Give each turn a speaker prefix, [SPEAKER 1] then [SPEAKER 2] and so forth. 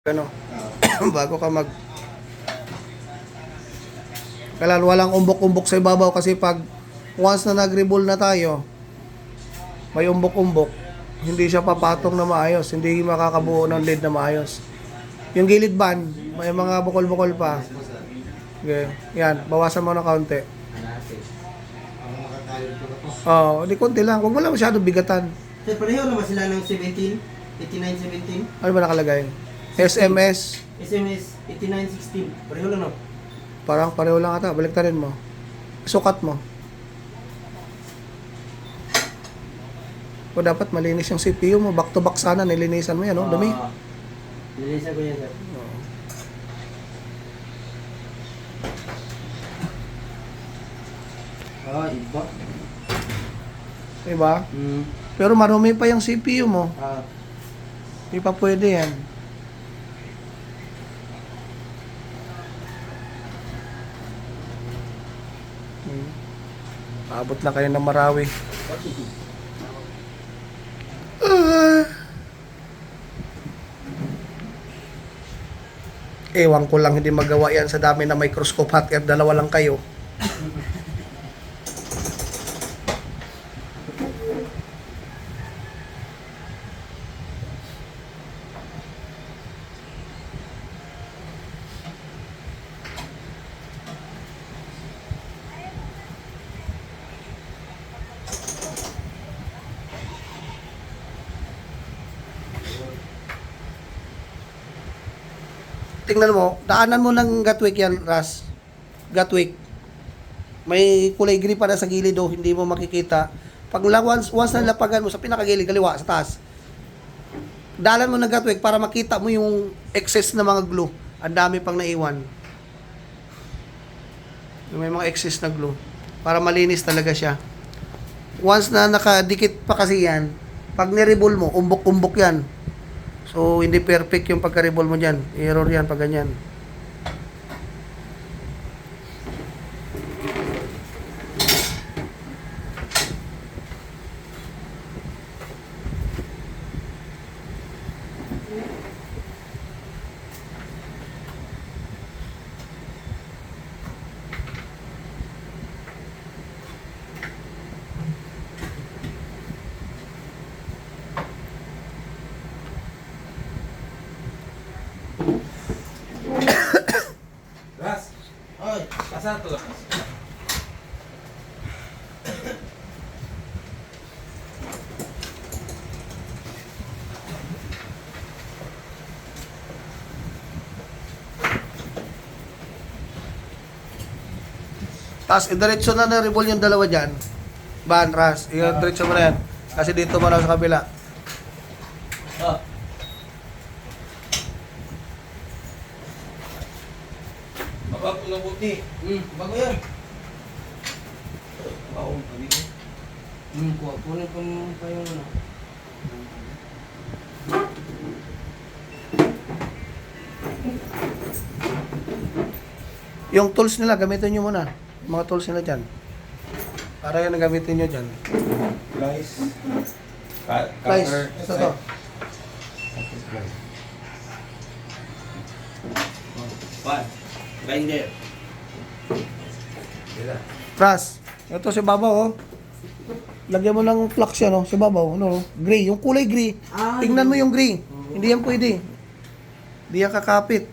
[SPEAKER 1] ano, bago ka mag kailan walang umbok-umbok sa ibabaw kasi pag once na nag-revolve na tayo may umbok-umbok hindi siya papatong na maayos, hindi makakabuo ng lead na maayos. Yung gilid band may mga bukol-bukol pa. Okay. Yan, bawasan mo na kaunti. Di konti lang, huwag mo lang masyadong bigatan.
[SPEAKER 2] Sir, pareho naman sila ng 17, 89-17.
[SPEAKER 1] Ano ba nakalagay? SMS
[SPEAKER 2] SMS 89-16. Pareho lang, no?
[SPEAKER 1] parang pareho lang ata, baliktarin mo. Sukat mo. O dapat malinis yung CPU mo, back to back sana nilinisan mo yan, no? Dumi.
[SPEAKER 2] Nilinisan ko yan, sir. Iba.
[SPEAKER 1] Diba? Pero marumi pa yung CPU mo. Hindi pa pwede yan. Abot na kayo ng Marawi. Ewan ko lang hindi magawa yan sa dami na microscope hat at dalawa lang kayo. Tingnan mo, daanan mo ng Gatwick yan, Ras. Gatwick. May kulay green pa na sa gilid o hindi mo makikita. Pag once na lapagan mo sa pinakagilid, kaliwa, sa taas. Daanan mo ng Gatwick para makita mo yung excess na mga glue. Ang dami pang naiwan. May mga excess na glue. Para malinis talaga siya. Once na nakadikit pa kasi yan, pag niribol mo, umbok-umbok yan. So, hindi perfect yung pagka-revolve mo dyan. Error yan pag ganyan.
[SPEAKER 3] Ras,
[SPEAKER 2] Oy,
[SPEAKER 3] pasar to.
[SPEAKER 1] Tapos, idiretso na na-revolve yung dalawa dyan. Ban, Ras. Idiretso mo na yan. Kasi dito mo lang sa kabila.
[SPEAKER 3] Mabag ko ng buti.
[SPEAKER 2] bago yan.
[SPEAKER 3] Baong kami ko.
[SPEAKER 2] Kunin ko pa yung ano.
[SPEAKER 1] Yung tools nila, gamitin nyo muna. Mga tools nila dyan. Para yan ang gamitin nyo dyan.
[SPEAKER 3] Guys.
[SPEAKER 1] Guys, ito to.
[SPEAKER 3] Pan. Grinder.
[SPEAKER 1] Ras, ito si Babaw, oh. Lagyan mo ng flux yan, oh, si Babaw. Ano, gray, yung kulay gray. Tingnan mo yung gray. Hindi yan pwede. Hindi yan kakapit.